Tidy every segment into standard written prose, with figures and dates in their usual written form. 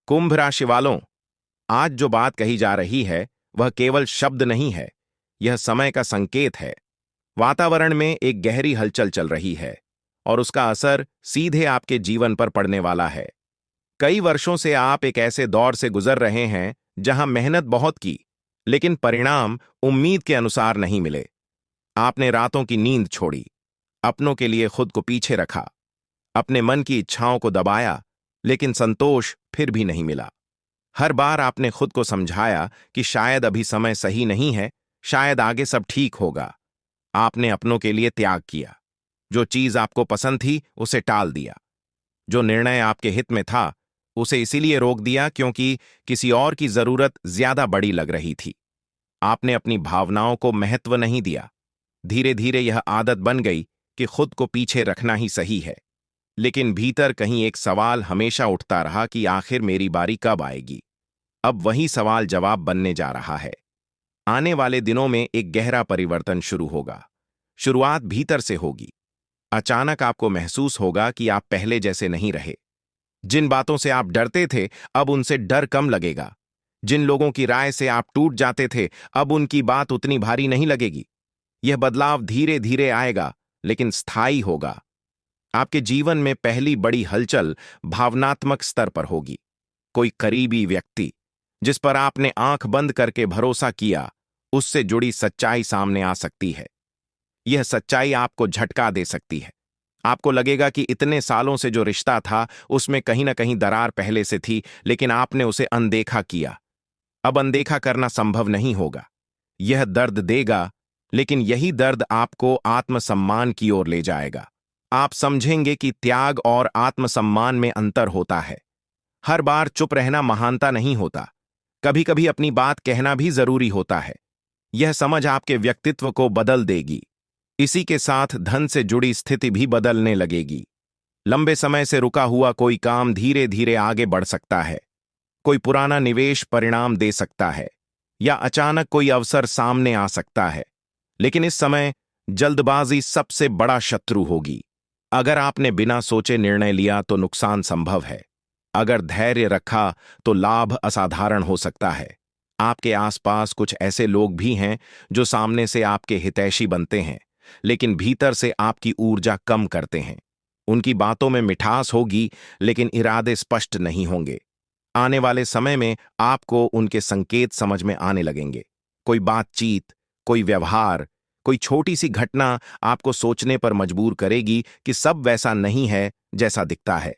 कुंभ राशि वालों, आज जो बात कही जा रही है वह केवल शब्द नहीं है, यह समय का संकेत है। वातावरण में एक गहरी हलचल चल रही है और उसका असर सीधे आपके जीवन पर पड़ने वाला है। कई वर्षों से आप एक ऐसे दौर से गुजर रहे हैं जहां मेहनत बहुत की, लेकिन परिणाम उम्मीद के अनुसार नहीं मिले। आपने रातों की नींद छोड़ी, अपनों के लिए खुद को पीछे रखा, अपने मन की इच्छाओं को दबाया, लेकिन संतोष फिर भी नहीं मिला। हर बार आपने खुद को समझाया कि शायद अभी समय सही नहीं है, शायद आगे सब ठीक होगा। आपने अपनों के लिए त्याग किया, जो चीज आपको पसंद थी उसे टाल दिया, जो निर्णय आपके हित में था उसे इसीलिए रोक दिया क्योंकि किसी और की जरूरत ज्यादा बड़ी लग रही थी। आपने अपनी भावनाओं को महत्व नहीं दिया। धीरे धीरे यह आदत बन गई कि खुद को पीछे रखना ही सही है, लेकिन भीतर कहीं एक सवाल हमेशा उठता रहा कि आखिर मेरी बारी कब आएगी। अब वही सवाल जवाब बनने जा रहा है। आने वाले दिनों में एक गहरा परिवर्तन शुरू होगा। शुरुआत भीतर से होगी। अचानक आपको महसूस होगा कि आप पहले जैसे नहीं रहे। जिन बातों से आप डरते थे अब उनसे डर कम लगेगा। जिन लोगों की राय से आप टूट जाते थे अब उनकी बात उतनी भारी नहीं लगेगी। यह बदलाव धीरे धीरे आएगा, लेकिन स्थायी होगा। आपके जीवन में पहली बड़ी हलचल भावनात्मक स्तर पर होगी। कोई करीबी व्यक्ति जिस पर आपने आंख बंद करके भरोसा किया, उससे जुड़ी सच्चाई सामने आ सकती है। यह सच्चाई आपको झटका दे सकती है। आपको लगेगा कि इतने सालों से जो रिश्ता था उसमें कहीं ना कहीं दरार पहले से थी, लेकिन आपने उसे अनदेखा किया। अब अनदेखा करना संभव नहीं होगा। यह दर्द देगा, लेकिन यही दर्द आपको आत्मसम्मान की ओर ले जाएगा। आप समझेंगे कि त्याग और आत्मसम्मान में अंतर होता है। हर बार चुप रहना महानता नहीं होता। कभी कभी अपनी बात कहना भी जरूरी होता है। यह समझ आपके व्यक्तित्व को बदल देगी। इसी के साथ धन से जुड़ी स्थिति भी बदलने लगेगी। लंबे समय से रुका हुआ कोई काम धीरे धीरे आगे बढ़ सकता है। कोई पुराना निवेश परिणाम दे सकता है, या अचानक कोई अवसर सामने आ सकता है। लेकिन इस समय जल्दबाजी सबसे बड़ा शत्रु होगी। अगर आपने बिना सोचे निर्णय लिया तो नुकसान संभव है। अगर धैर्य रखा तो लाभ असाधारण हो सकता है। आपके आसपास कुछ ऐसे लोग भी हैं जो सामने से आपके हितैषी बनते हैं, लेकिन भीतर से आपकी ऊर्जा कम करते हैं। उनकी बातों में मिठास होगी, लेकिन इरादे स्पष्ट नहीं होंगे। आने वाले समय में आपको उनके संकेत समझ में आने लगेंगे। कोई बातचीत, कोई व्यवहार, कोई छोटी सी घटना आपको सोचने पर मजबूर करेगी कि सब वैसा नहीं है जैसा दिखता है।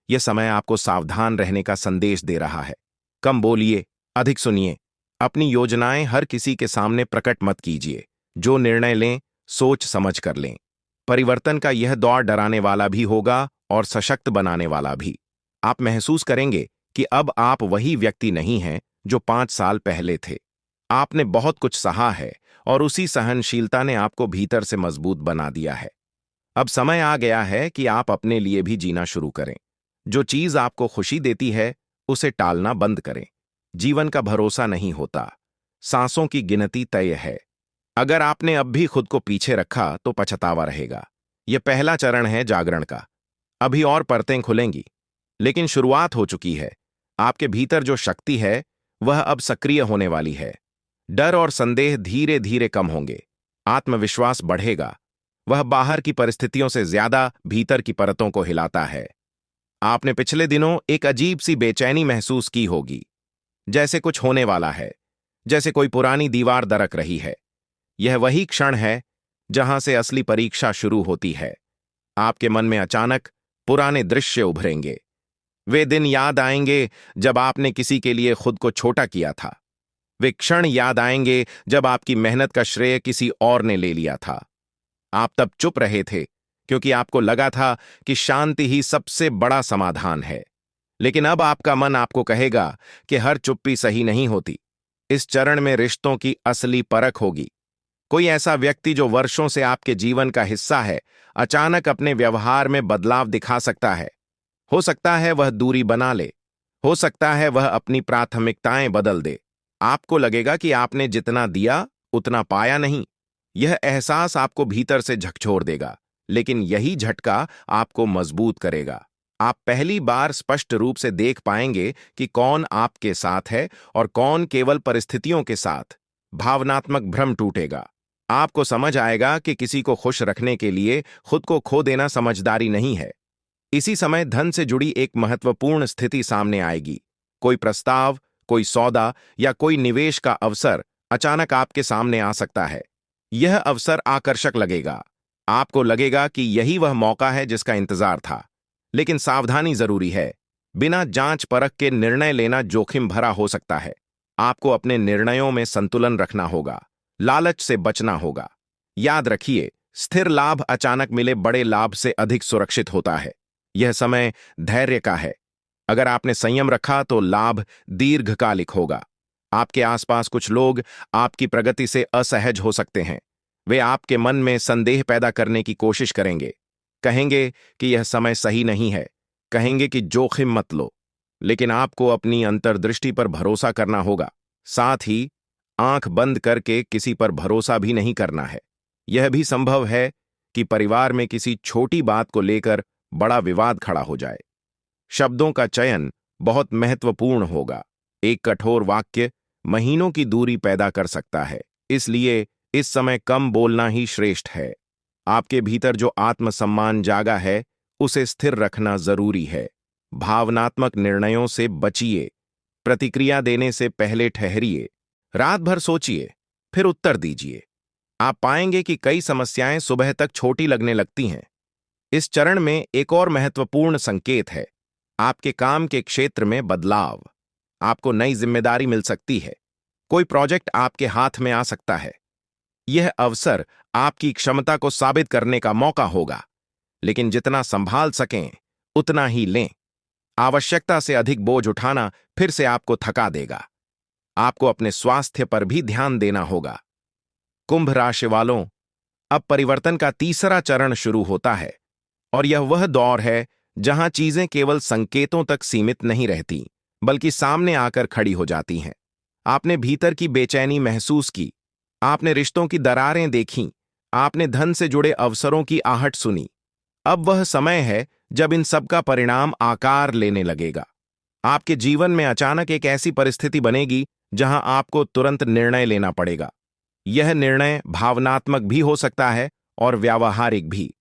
यह समय आपको सावधान रहने का संदेश दे रहा है। कम बोलिए, अधिक सुनिए। अपनी योजनाएं हर किसी के सामने प्रकट मत कीजिए। जो निर्णय लें, सोच समझ कर लें। परिवर्तन का यह दौर डराने वाला भी होगा और सशक्त बनाने वाला भी। आप महसूस करेंगे कि अब आप वही व्यक्ति नहीं हैं जो 5 साल पहले थे। आपने बहुत कुछ सहा है और उसी सहनशीलता ने आपको भीतर से मजबूत बना दिया है। अब समय आ गया है कि आप अपने लिए भी जीना शुरू करें। जो चीज आपको खुशी देती है उसे टालना बंद करें। जीवन का भरोसा नहीं होता, सांसों की गिनती तय है। अगर आपने अब भी खुद को पीछे रखा तो पछतावा रहेगा। यह पहला चरण है जागरण का। अभी और परतें खुलेंगी, लेकिन शुरुआत हो चुकी है। आपके भीतर जो शक्ति है वह अब सक्रिय होने वाली है। डर और संदेह धीरे धीरे कम होंगे। आत्मविश्वास बढ़ेगा। वह बाहर की परिस्थितियों से ज्यादा भीतर की परतों को हिलाता है। आपने पिछले दिनों एक अजीब सी बेचैनी महसूस की होगी, जैसे कुछ होने वाला है, जैसे कोई पुरानी दीवार दरक रही है। यह वही क्षण है जहां से असली परीक्षा शुरू होती है। आपके मन में अचानक पुराने दृश्य उभरेंगे। वे दिन याद आएंगे जब आपने किसी के लिए खुद को छोटा किया था। वे क्षण याद आएंगे जब आपकी मेहनत का श्रेय किसी और ने ले लिया था। आप तब चुप रहे थे क्योंकि आपको लगा था कि शांति ही सबसे बड़ा समाधान है। लेकिन अब आपका मन आपको कहेगा कि हर चुप्पी सही नहीं होती। इस चरण में रिश्तों की असली परख होगी। कोई ऐसा व्यक्ति जो वर्षों से आपके जीवन का हिस्सा है, अचानक अपने व्यवहार में बदलाव दिखा सकता है। हो सकता है वह दूरी बना ले, हो सकता है वह अपनी प्राथमिकताएं बदल दे। आपको लगेगा कि आपने जितना दिया उतना पाया नहीं। यह एहसास आपको भीतर से झकझोर देगा, लेकिन यही झटका आपको मजबूत करेगा। आप पहली बार स्पष्ट रूप से देख पाएंगे कि कौन आपके साथ है और कौन केवल परिस्थितियों के साथ। भावनात्मक भ्रम टूटेगा। आपको समझ आएगा कि किसी को खुश रखने के लिए खुद को खो देना समझदारी नहीं है। इसी समय धन से जुड़ी एक महत्वपूर्ण स्थिति सामने आएगी। कोई प्रस्ताव, कोई सौदा या कोई निवेश का अवसर अचानक आपके सामने आ सकता है। यह अवसर आकर्षक लगेगा। आपको लगेगा कि यही वह मौका है जिसका इंतजार था। लेकिन सावधानी जरूरी है। बिना जांच परख के निर्णय लेना जोखिम भरा हो सकता है। आपको अपने निर्णयों में संतुलन रखना होगा। लालच से बचना होगा। याद रखिए, स्थिर लाभ अचानक मिले बड़े लाभ से अधिक सुरक्षित होता है। यह समय धैर्य का है। अगर आपने संयम रखा तो लाभ दीर्घकालिक होगा। आपके आसपास कुछ लोग आपकी प्रगति से असहज हो सकते हैं। वे आपके मन में संदेह पैदा करने की कोशिश करेंगे। कहेंगे कि यह समय सही नहीं है। कहेंगे कि जोखिम मत लो। लेकिन आपको अपनी अंतर्दृष्टि पर भरोसा करना होगा। साथ ही आंख बंद करके किसी पर भरोसा भी नहीं करना है। यह भी संभव है कि परिवार में किसी छोटी बात को लेकर बड़ा विवाद खड़ा हो जाए। शब्दों का चयन बहुत महत्वपूर्ण होगा। एक कठोर वाक्य महीनों की दूरी पैदा कर सकता है। इसलिए इस समय कम बोलना ही श्रेष्ठ है। आपके भीतर जो आत्मसम्मान जागा है उसे स्थिर रखना जरूरी है। भावनात्मक निर्णयों से बचिए। प्रतिक्रिया देने से पहले ठहरिए। रात भर सोचिए, फिर उत्तर दीजिए। आप पाएंगे कि कई समस्याएं सुबह तक छोटी लगने लगती हैं। इस चरण में एक और महत्वपूर्ण संकेत है। आपके काम के क्षेत्र में बदलाव। आपको नई जिम्मेदारी मिल सकती है। कोई प्रोजेक्ट आपके हाथ में आ सकता है। यह अवसर आपकी क्षमता को साबित करने का मौका होगा। लेकिन जितना संभाल सकें उतना ही लें। आवश्यकता से अधिक बोझ उठाना फिर से आपको थका देगा। आपको अपने स्वास्थ्य पर भी ध्यान देना होगा। कुंभ राशि वालों, अब परिवर्तन का तीसरा चरण शुरू होता है और यह वह दौर है जहां चीजें केवल संकेतों तक सीमित नहीं रहती, बल्कि सामने आकर खड़ी हो जाती हैं। आपने भीतर की बेचैनी महसूस की। आपने रिश्तों की दरारें देखीं। आपने धन से जुड़े अवसरों की आहट सुनी। अब वह समय है जब इन सब का परिणाम आकार लेने लगेगा। आपके जीवन में अचानक एक ऐसी परिस्थिति बनेगी जहां आपको तुरंत निर्णय लेना पड़ेगा। यह निर्णय भावनात्मक भी हो सकता है और व्यावहारिक भी।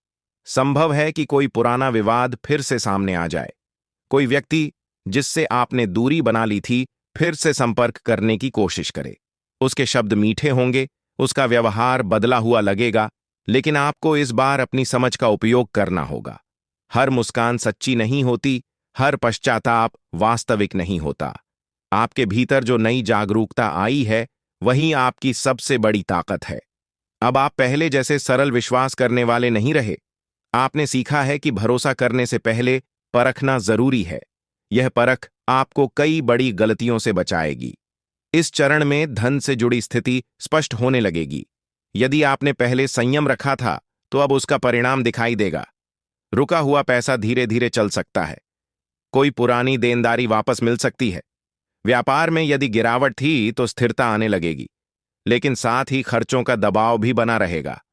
संभव है कि कोई पुराना विवाद फिर से सामने आ जाए। कोई व्यक्ति जिससे आपने दूरी बना ली थी फिर से संपर्क करने की कोशिश करे। उसके शब्द मीठे होंगे, उसका व्यवहार बदला हुआ लगेगा, लेकिन आपको इस बार अपनी समझ का उपयोग करना होगा। हर मुस्कान सच्ची नहीं होती, हर पश्चाताप वास्तविक नहीं होता। आपके भीतर जो नई जागरूकता आई है वही आपकी सबसे बड़ी ताकत है। अब आप पहले जैसे सरल विश्वास करने वाले नहीं रहे। आपने सीखा है कि भरोसा करने से पहले परखना जरूरी है। यह परख आपको कई बड़ी गलतियों से बचाएगी। इस चरण में धन से जुड़ी स्थिति स्पष्ट होने लगेगी। यदि आपने पहले संयम रखा था तो अब उसका परिणाम दिखाई देगा। रुका हुआ पैसा धीरे धीरे चल सकता है। कोई पुरानी देनदारी वापस मिल सकती है। व्यापार में यदि गिरावट थी तो स्थिरता आने लगेगी, लेकिन साथ ही खर्चों का दबाव भी बना रहेगा।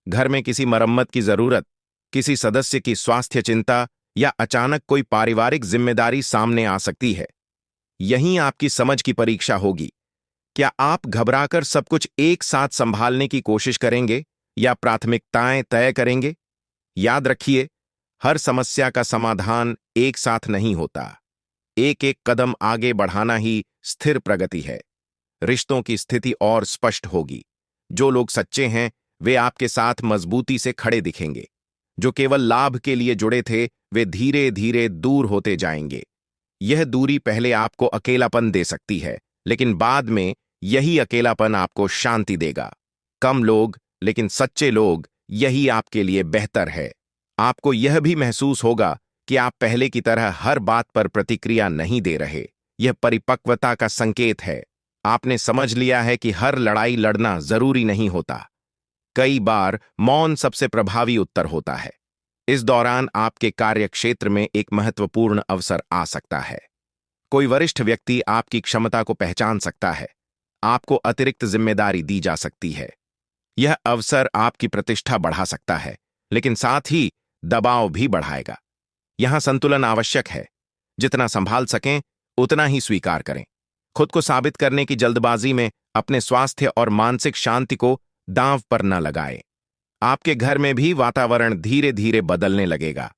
घर में किसी मरम्मत की जरूरत, किसी सदस्य की स्वास्थ्य चिंता या अचानक कोई पारिवारिक जिम्मेदारी सामने आ सकती है। यहीं आपकी समझ की परीक्षा होगी। क्या आप घबराकर सब कुछ एक साथ संभालने की कोशिश करेंगे या प्राथमिकताएं तय करेंगे? याद रखिए, हर समस्या का समाधान एक साथ नहीं होता। एक एक कदम आगे बढ़ाना ही स्थिर प्रगति है। रिश्तों की स्थिति और स्पष्ट होगी। जो लोग सच्चे हैं वे आपके साथ मजबूती से खड़े दिखेंगे। जो केवल लाभ के लिए जुड़े थे वे धीरे धीरे दूर होते जाएंगे। यह दूरी पहले आपको अकेलापन दे सकती है, लेकिन बाद में यही अकेलापन आपको शांति देगा। कम लोग लेकिन सच्चे लोग, यही आपके लिए बेहतर है। आपको यह भी महसूस होगा कि आप पहले की तरह हर बात पर प्रतिक्रिया नहीं दे रहे। यह परिपक्वता का संकेत है। आपने समझ लिया है कि हर लड़ाई लड़ना जरूरी नहीं होता। कई बार मौन सबसे प्रभावी उत्तर होता है। इस दौरान आपके कार्यक्षेत्र में एक महत्वपूर्ण अवसर आ सकता है। कोई वरिष्ठ व्यक्ति आपकी क्षमता को पहचान सकता है। आपको अतिरिक्त जिम्मेदारी दी जा सकती है। यह अवसर आपकी प्रतिष्ठा बढ़ा सकता है, लेकिन साथ ही दबाव भी बढ़ाएगा। यहां संतुलन आवश्यक है। जितना संभाल सकें उतना ही स्वीकार करें। खुद को साबित करने की जल्दबाजी में अपने स्वास्थ्य और मानसिक शांति को दांव पर न लगाएं। आपके घर में भी वातावरण धीरे धीरे बदलने लगेगा।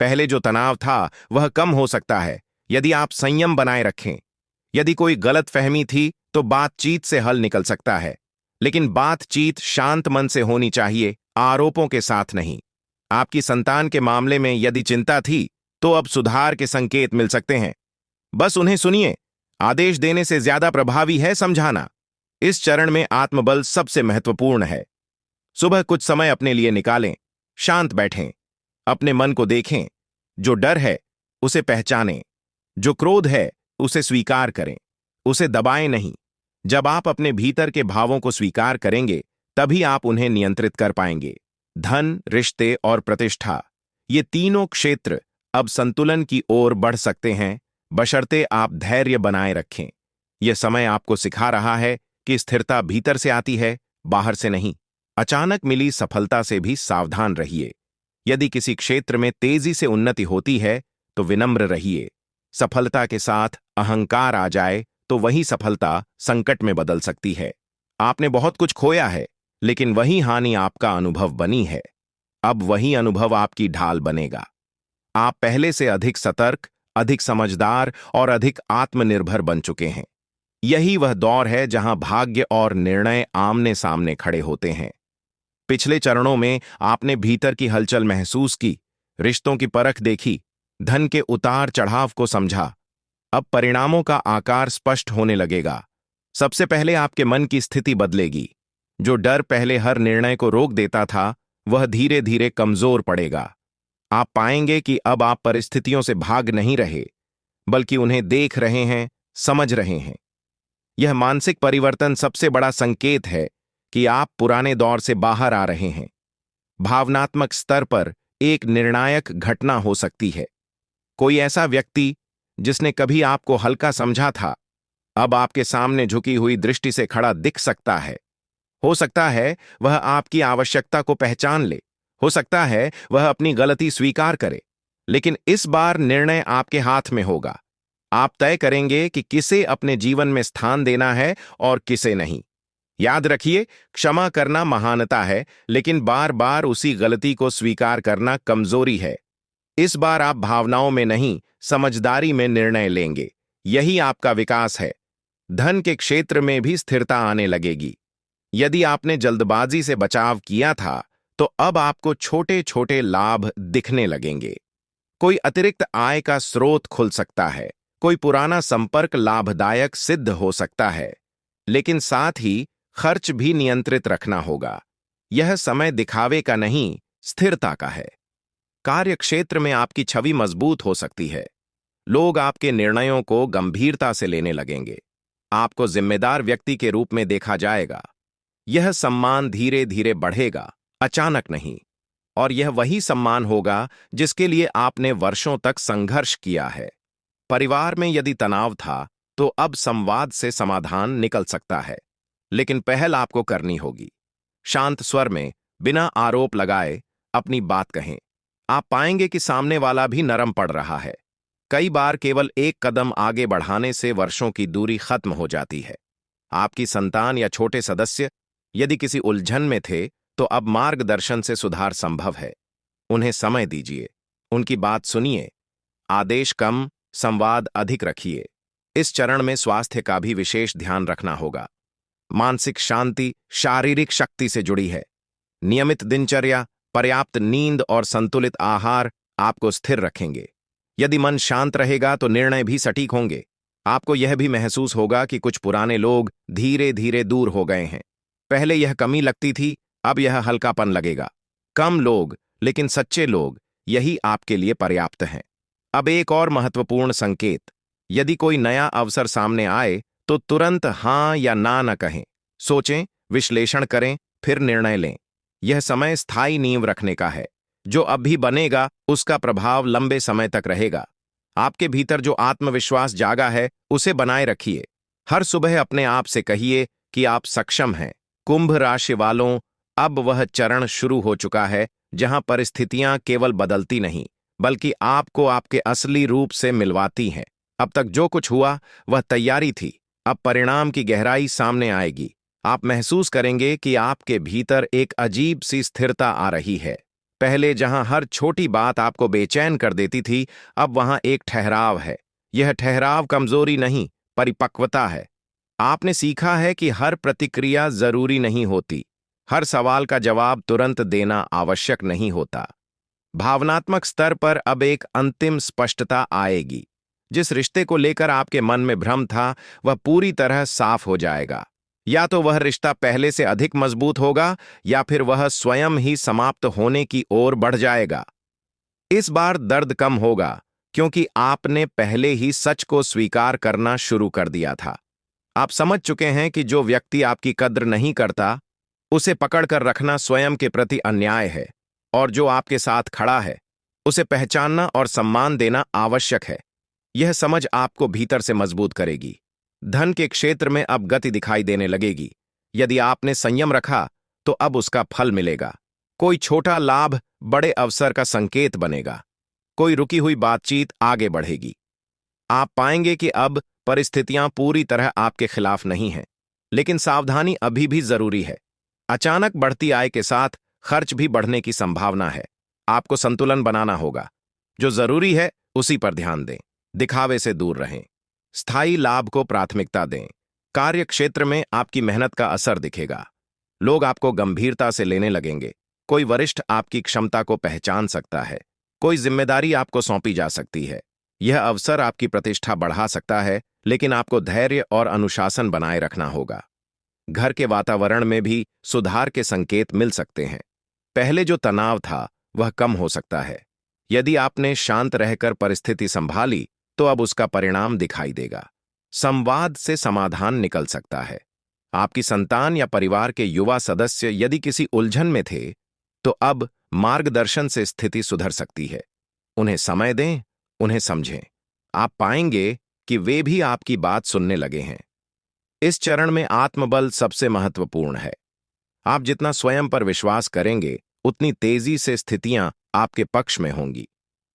पहले जो तनाव था वह कम हो सकता है यदि आप संयम बनाए रखें। यदि कोई गलतफहमी थी तो बातचीत से हल निकल सकता है, लेकिन बातचीत शांत मन से होनी चाहिए, आरोपों के साथ नहीं। आपकी संतान के मामले में यदि चिंता थी तो अब सुधार के संकेत मिल सकते हैं। बस उन्हें सुनिए। आदेश देने से ज्यादा प्रभावी है समझाना। इस चरण में आत्मबल सबसे महत्वपूर्ण है। सुबह कुछ समय अपने लिए निकालें, शांत बैठें, अपने मन को देखें। जो डर है उसे पहचानें, जो क्रोध है उसे स्वीकार करें, उसे दबाएं नहीं। जब आप अपने भीतर के भावों को स्वीकार करेंगे तभी आप उन्हें नियंत्रित कर पाएंगे। धन, रिश्ते और प्रतिष्ठा, ये तीनों क्षेत्र अब संतुलन की ओर बढ़ सकते हैं, बशर्ते आप धैर्य बनाए रखें। यह समय आपको सिखा रहा है कि स्थिरता भीतर से आती है, बाहर से नहीं। अचानक मिली सफलता से भी सावधान रहिए। यदि किसी क्षेत्र में तेजी से उन्नति होती है तो विनम्र रहिए। सफलता के साथ अहंकार आ जाए तो वही सफलता संकट में बदल सकती है। आपने बहुत कुछ खोया है, लेकिन वही हानि आपका अनुभव बनी है। अब वही अनुभव आपकी ढाल बनेगा। आप पहले से अधिक सतर्क, अधिक समझदार और अधिक आत्मनिर्भर बन चुके हैं। यही वह दौर है जहां भाग्य और निर्णय आमने सामने खड़े होते हैं। पिछले चरणों में आपने भीतर की हलचल महसूस की, रिश्तों की परख देखी, धन के उतार चढ़ाव को समझा। अब परिणामों का आकार स्पष्ट होने लगेगा। सबसे पहले आपके मन की स्थिति बदलेगी। जो डर पहले हर निर्णय को रोक देता था वह धीरे धीरे कमजोर पड़ेगा। आप पाएंगे कि अब आप परिस्थितियों से भाग नहीं रहे, बल्कि उन्हें देख रहे हैं, समझ रहे हैं। यह मानसिक परिवर्तन सबसे बड़ा संकेत है कि आप पुराने दौर से बाहर आ रहे हैं। भावनात्मक स्तर पर एक निर्णायक घटना हो सकती है। कोई ऐसा व्यक्ति जिसने कभी आपको हल्का समझा था, अब आपके सामने झुकी हुई दृष्टि से खड़ा दिख सकता है। हो सकता है वह आपकी आवश्यकता को पहचान ले, हो सकता है वह अपनी गलती स्वीकार करे, लेकिन इस बार निर्णय आपके हाथ में होगा। आप तय करेंगे कि किसे अपने जीवन में स्थान देना है और किसे नहीं। याद रखिए, क्षमा करना महानता है, लेकिन बार बार उसी गलती को स्वीकार करना कमजोरी है। इस बार आप भावनाओं में नहीं, समझदारी में निर्णय लेंगे। यही आपका विकास है। धन के क्षेत्र में भी स्थिरता आने लगेगी। यदि आपने जल्दबाजी से बचाव किया था तो अब आपको छोटे छोटे लाभ दिखने लगेंगे। कोई अतिरिक्त आय का स्रोत खुल सकता है, कोई पुराना संपर्क लाभदायक सिद्ध हो सकता है, लेकिन साथ ही खर्च भी नियंत्रित रखना होगा। यह समय दिखावे का नहीं, स्थिरता का है। कार्य क्षेत्र में आपकी छवि मजबूत हो सकती है। लोग आपके निर्णयों को गंभीरता से लेने लगेंगे। आपको जिम्मेदार व्यक्ति के रूप में देखा जाएगा। यह सम्मान धीरे धीरे बढ़ेगा, अचानक नहीं। और यह वही सम्मान होगा जिसके लिए आपने वर्षों तक संघर्ष किया है। परिवार में यदि तनाव था तो अब संवाद से समाधान निकल सकता है, लेकिन पहल आपको करनी होगी। शांत स्वर में, बिना आरोप लगाए अपनी बात कहें। आप पाएंगे कि सामने वाला भी नरम पड़ रहा है। कई बार केवल एक कदम आगे बढ़ाने से वर्षों की दूरी खत्म हो जाती है। आपकी संतान या छोटे सदस्य यदि किसी उलझन में थे तो अब मार्गदर्शन से सुधार संभव है। उन्हें समय दीजिए, उनकी बात सुनिए। आदेश कम, संवाद अधिक रखिए। इस चरण में स्वास्थ्य का भी विशेष ध्यान रखना होगा। मानसिक शांति शारीरिक शक्ति से जुड़ी है। नियमित दिनचर्या, पर्याप्त नींद और संतुलित आहार आपको स्थिर रखेंगे। यदि मन शांत रहेगा तो निर्णय भी सटीक होंगे। आपको यह भी महसूस होगा कि कुछ पुराने लोग धीरे धीरे दूर हो गए हैं। पहले यह कमी लगती थी, अब यह हल्कापन लगेगा। कम लोग लेकिन सच्चे लोग, यही आपके लिए पर्याप्त हैं। अब एक और महत्वपूर्ण संकेत, यदि कोई नया अवसर सामने आए तो तुरंत हां या ना न कहें। सोचें, विश्लेषण करें, फिर निर्णय लें। यह समय स्थायी नींव रखने का है। जो अब भी बनेगा उसका प्रभाव लंबे समय तक रहेगा। आपके भीतर जो आत्मविश्वास जागा है उसे बनाए रखिए। हर सुबह अपने आप से कहिए कि आप सक्षम हैं। कुंभ राशि वालों, अब वह चरण शुरू हो चुका है जहां परिस्थितियां केवल बदलती नहीं, बल्कि आपको आपके असली रूप से मिलवाती हैं। अब तक जो कुछ हुआ वह तैयारी थी। अब परिणाम की गहराई सामने आएगी। आप महसूस करेंगे कि आपके भीतर एक अजीब सी स्थिरता आ रही है। पहले जहां हर छोटी बात आपको बेचैन कर देती थी, अब वहां एक ठहराव है। यह ठहराव कमजोरी नहीं, परिपक्वता है। आपने सीखा है कि हर प्रतिक्रिया जरूरी नहीं होती। हर सवाल का जवाब तुरंत देना आवश्यक नहीं होता। भावनात्मक स्तर पर अब एक अंतिम स्पष्टता आएगी। जिस रिश्ते को लेकर आपके मन में भ्रम था, वह पूरी तरह साफ हो जाएगा। या तो वह रिश्ता पहले से अधिक मजबूत होगा, या फिर वह स्वयं ही समाप्त होने की ओर बढ़ जाएगा। इस बार दर्द कम होगा, क्योंकि आपने पहले ही सच को स्वीकार करना शुरू कर दिया था। आप समझ चुके हैं कि जो व्यक्ति आपकी कद्र नहीं करता, उसे पकड़कर रखना स्वयं के प्रति अन्याय है, और जो आपके साथ खड़ा है, उसे पहचानना और सम्मान देना आवश्यक है। यह समझ आपको भीतर से मजबूत करेगी। धन के क्षेत्र में अब गति दिखाई देने लगेगी। यदि आपने संयम रखा, तो अब उसका फल मिलेगा। कोई छोटा लाभ बड़े अवसर का संकेत बनेगा। कोई रुकी हुई बातचीत आगे बढ़ेगी। आप पाएंगे कि अब परिस्थितियां पूरी तरह आपके खिलाफ नहीं हैं, लेकिन सावधानी अभी भी जरूरी है। अचानक बढ़ती आय के साथ खर्च भी बढ़ने की संभावना है। आपको संतुलन बनाना होगा। जो जरूरी है उसी पर ध्यान दें। दिखावे से दूर रहें। स्थायी लाभ को प्राथमिकता दें। कार्य क्षेत्र में आपकी मेहनत का असर दिखेगा। लोग आपको गंभीरता से लेने लगेंगे। कोई वरिष्ठ आपकी क्षमता को पहचान सकता है। कोई जिम्मेदारी आपको सौंपी जा सकती है। यह अवसर आपकी प्रतिष्ठा बढ़ा सकता है, लेकिन आपको धैर्य और अनुशासन बनाए रखना होगा। घर के वातावरण में भी सुधार के संकेत मिल सकते हैं। पहले जो तनाव था वह कम हो सकता है। यदि आपने शांत रहकर परिस्थिति संभाली, तो अब उसका परिणाम दिखाई देगा। संवाद से समाधान निकल सकता है। आपकी संतान या परिवार के युवा सदस्य यदि किसी उलझन में थे, तो अब मार्गदर्शन से स्थिति सुधर सकती है। उन्हें समय दें, उन्हें समझें। आप पाएंगे कि वे भी आपकी बात सुनने लगे हैं। इस चरण में आत्मबल सबसे महत्वपूर्ण है। आप जितना स्वयं पर विश्वास करेंगे, उतनी तेजी से स्थितियां आपके पक्ष में होंगी।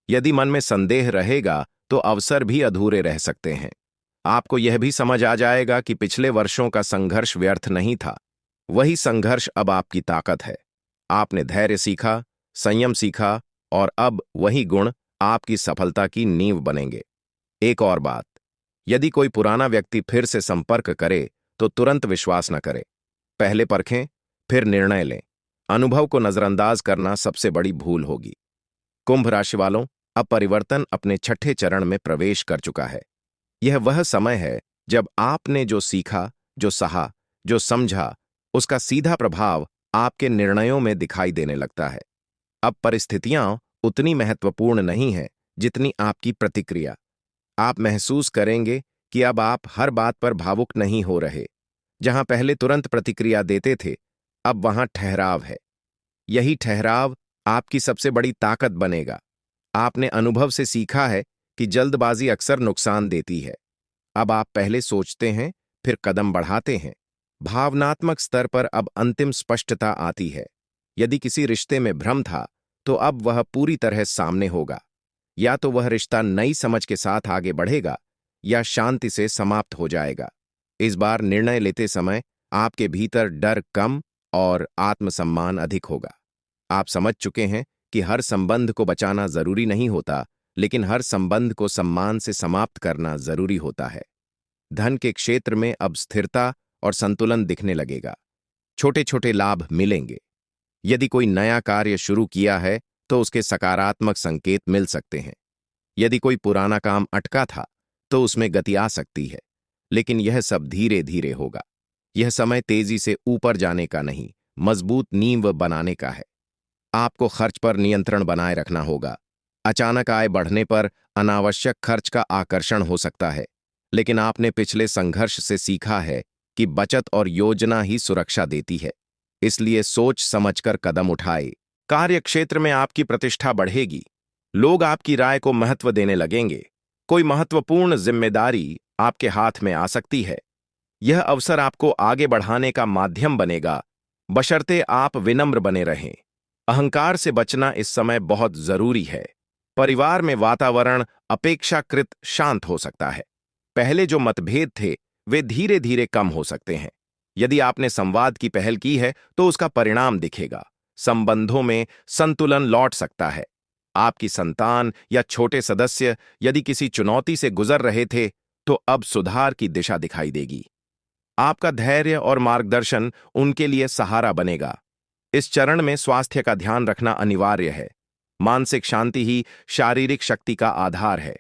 यदि मन में संदेह रहेगा, तो अवसर भी अधूरे रह सकते हैं। आपको यह भी समझ आ जाएगा कि पिछले वर्षों का संघर्ष व्यर्थ नहीं था। वही संघर्ष अब आपकी ताकत है। आपने धैर्य सीखा, संयम सीखा, और अब वही गुण आपकी सफलता की नींव बनेंगे। एक और बात, यदि कोई पुराना व्यक्ति फिर से संपर्क करे, तो तुरंत विश्वास न करें। पहले परखें, फिर निर्णय लें। अनुभव को नजरअंदाज करना सबसे बड़ी भूल होगी। कुंभ राशि वालों, अब परिवर्तन अपने छठे चरण में प्रवेश कर चुका है। यह वह समय है जब आपने जो सीखा, जो सहा, जो समझा, उसका सीधा प्रभाव आपके निर्णयों में दिखाई देने लगता है। अब परिस्थितियां उतनी महत्वपूर्ण नहीं हैं जितनी आपकी प्रतिक्रिया। आप महसूस करेंगे कि अब आप हर बात पर भावुक नहीं हो रहे। जहां पहले तुरंत प्रतिक्रिया देते थे, अब वहां ठहराव है। यही ठहराव आपकी सबसे बड़ी ताकत बनेगा। आपने अनुभव से सीखा है कि जल्दबाजी अक्सर नुकसान देती है। अब आप पहले सोचते हैं, फिर कदम बढ़ाते हैं। भावनात्मक स्तर पर अब अंतिम स्पष्टता आती है। यदि किसी रिश्ते में भ्रम था, तो अब वह पूरी तरह सामने होगा। या तो वह रिश्ता नई समझ के साथ आगे बढ़ेगा, या शांति से समाप्त हो जाएगा। इस बार निर्णय लेते समय आपके भीतर डर कम और आत्मसम्मान अधिक होगा। आप समझ चुके हैं कि हर संबंध को बचाना जरूरी नहीं होता, लेकिन हर संबंध को सम्मान से समाप्त करना जरूरी होता है। धन के क्षेत्र में अब स्थिरता और संतुलन दिखने लगेगा। छोटे छोटे लाभ मिलेंगे। यदि कोई नया कार्य शुरू किया है, तो उसके सकारात्मक संकेत मिल सकते हैं। यदि कोई पुराना काम अटका था, तो उसमें गति आ सकती है, लेकिन यह सब धीरे धीरे होगा। यह समय तेजी से ऊपर जाने का नहीं, मजबूत नींव बनाने का है। आपको खर्च पर नियंत्रण बनाए रखना होगा। अचानक आय बढ़ने पर अनावश्यक खर्च का आकर्षण हो सकता है, लेकिन आपने पिछले संघर्ष से सीखा है कि बचत और योजना ही सुरक्षा देती है। इसलिए सोच समझकर कदम उठाए। कार्य क्षेत्र में आपकी प्रतिष्ठा बढ़ेगी। लोग आपकी राय को महत्व देने लगेंगे। कोई महत्वपूर्ण जिम्मेदारी आपके हाथ में आ सकती है। यह अवसर आपको आगे बढ़ाने का माध्यम बनेगा, बशर्ते आप विनम्र बने रहें। अहंकार से बचना इस समय बहुत जरूरी है। परिवार में वातावरण अपेक्षाकृत शांत हो सकता है। पहले जो मतभेद थे वे धीरे धीरे कम हो सकते हैं। यदि आपने संवाद की पहल की है तो उसका परिणाम दिखेगा। संबंधों में संतुलन लौट सकता है। आपकी संतान या छोटे सदस्य यदि किसी चुनौती से गुजर रहे थे तो अब सुधार की दिशा दिखाई देगी। आपका धैर्य और मार्गदर्शन उनके लिए सहारा बनेगा। इस चरण में स्वास्थ्य का ध्यान रखना अनिवार्य है। मानसिक शांति ही शारीरिक शक्ति का आधार है।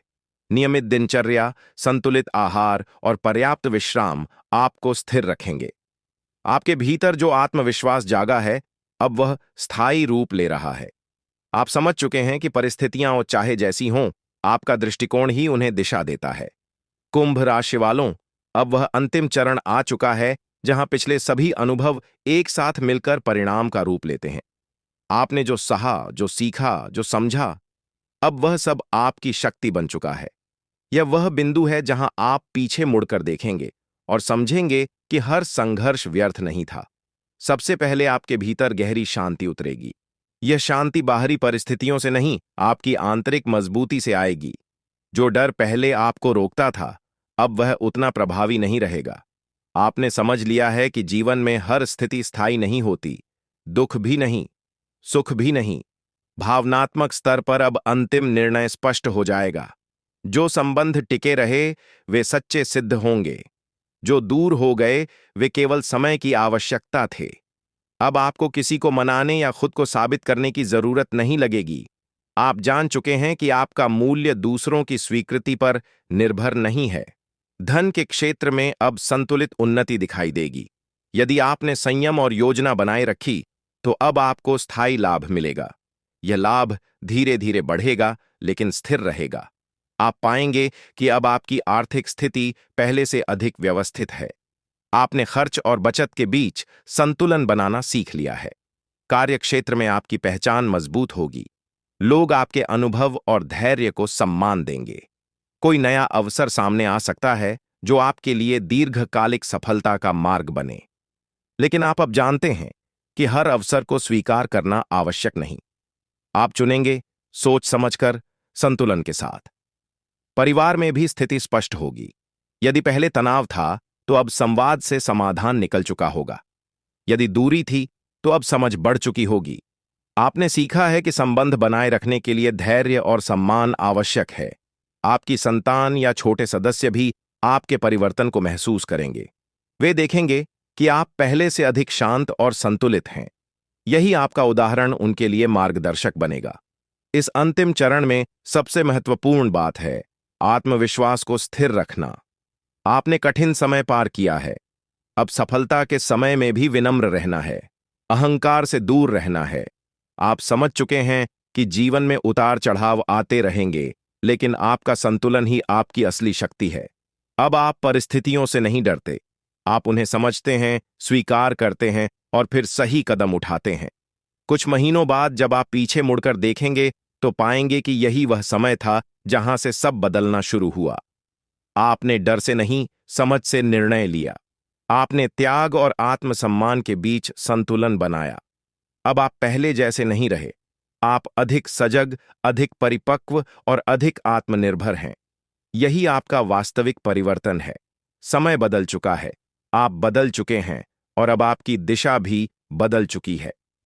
नियमित दिनचर्या, संतुलित आहार और पर्याप्त विश्राम आपको स्थिर रखेंगे। आपके भीतर जो आत्मविश्वास जागा है, अब वह स्थायी रूप ले रहा है। आप समझ चुके हैं कि परिस्थितियां और चाहे जैसी हों, आपका दृष्टिकोण ही उन्हें दिशा देता है। कुंभ राशि वालों, अब वह अंतिम चरण आ चुका है जहां पिछले सभी अनुभव एक साथ मिलकर परिणाम का रूप लेते हैं। आपने जो सहा, जो सीखा, जो समझा, अब वह सब आपकी शक्ति बन चुका है। यह वह बिंदु है जहां आप पीछे मुड़कर देखेंगे और समझेंगे कि हर संघर्ष व्यर्थ नहीं था। सबसे पहले आपके भीतर गहरी शांति उतरेगी। यह शांति बाहरी परिस्थितियों से नहीं, आपकी आंतरिक मजबूती से आएगी। जो डर पहले आपको रोकता था, अब वह उतना प्रभावी नहीं रहेगा। आपने समझ लिया है कि जीवन में हर स्थिति स्थायी नहीं होती, दुख भी नहीं, सुख भी नहीं। भावनात्मक स्तर पर अब अंतिम निर्णय स्पष्ट हो जाएगा। जो संबंध टिके रहे वे सच्चे सिद्ध होंगे। जो दूर हो गए वे केवल समय की आवश्यकता थे। अब आपको किसी को मनाने या खुद को साबित करने की जरूरत नहीं लगेगी। आप जान चुके हैं कि आपका मूल्य दूसरों की स्वीकृति पर निर्भर नहीं है। धन के क्षेत्र में अब संतुलित उन्नति दिखाई देगी। यदि आपने संयम और योजना बनाए रखी तो अब आपको स्थायी लाभ मिलेगा। यह लाभ धीरे धीरे बढ़ेगा लेकिन स्थिर रहेगा। आप पाएंगे कि अब आपकी आर्थिक स्थिति पहले से अधिक व्यवस्थित है। आपने खर्च और बचत के बीच संतुलन बनाना सीख लिया है। कार्यक्षेत्र में आपकी पहचान मजबूत होगी। लोग आपके अनुभव और धैर्य को सम्मान देंगे। कोई नया अवसर सामने आ सकता है जो आपके लिए दीर्घकालिक सफलता का मार्ग बने। लेकिन आप अब जानते हैं कि हर अवसर को स्वीकार करना आवश्यक नहीं। आप चुनेंगे सोच समझकर, संतुलन के साथ। परिवार में भी स्थिति स्पष्ट होगी। यदि पहले तनाव था तो अब संवाद से समाधान निकल चुका होगा। यदि दूरी थी तो अब समझ बढ़ चुकी होगी। आपने सीखा है कि संबंध बनाए रखने के लिए धैर्य और सम्मान आवश्यक है। आपकी संतान या छोटे सदस्य भी आपके परिवर्तन को महसूस करेंगे। वे देखेंगे कि आप पहले से अधिक शांत और संतुलित हैं। यही आपका उदाहरण उनके लिए मार्गदर्शक बनेगा। इस अंतिम चरण में सबसे महत्वपूर्ण बात है आत्मविश्वास को स्थिर रखना। आपने कठिन समय पार किया है। अब सफलता के समय में भी विनम्र रहना है, अहंकार से दूर रहना है। आप समझ चुके हैं कि जीवन में उतार चढ़ाव आते रहेंगे, लेकिन आपका संतुलन ही आपकी असली शक्ति है। अब आप परिस्थितियों से नहीं डरते। आप उन्हें समझते हैं, स्वीकार करते हैं और फिर सही कदम उठाते हैं। कुछ महीनों बाद जब आप पीछे मुड़कर देखेंगे तो पाएंगे कि यही वह समय था जहां से सब बदलना शुरू हुआ। आपने डर से नहीं, समझ से निर्णय लिया। आपने त्याग और आत्मसम्मान के बीच संतुलन बनाया। अब आप पहले जैसे नहीं रहे। आप अधिक सजग, अधिक परिपक्व और अधिक आत्मनिर्भर हैं। यही आपका वास्तविक परिवर्तन है। समय बदल चुका है, आप बदल चुके हैं और अब आपकी दिशा भी बदल चुकी है।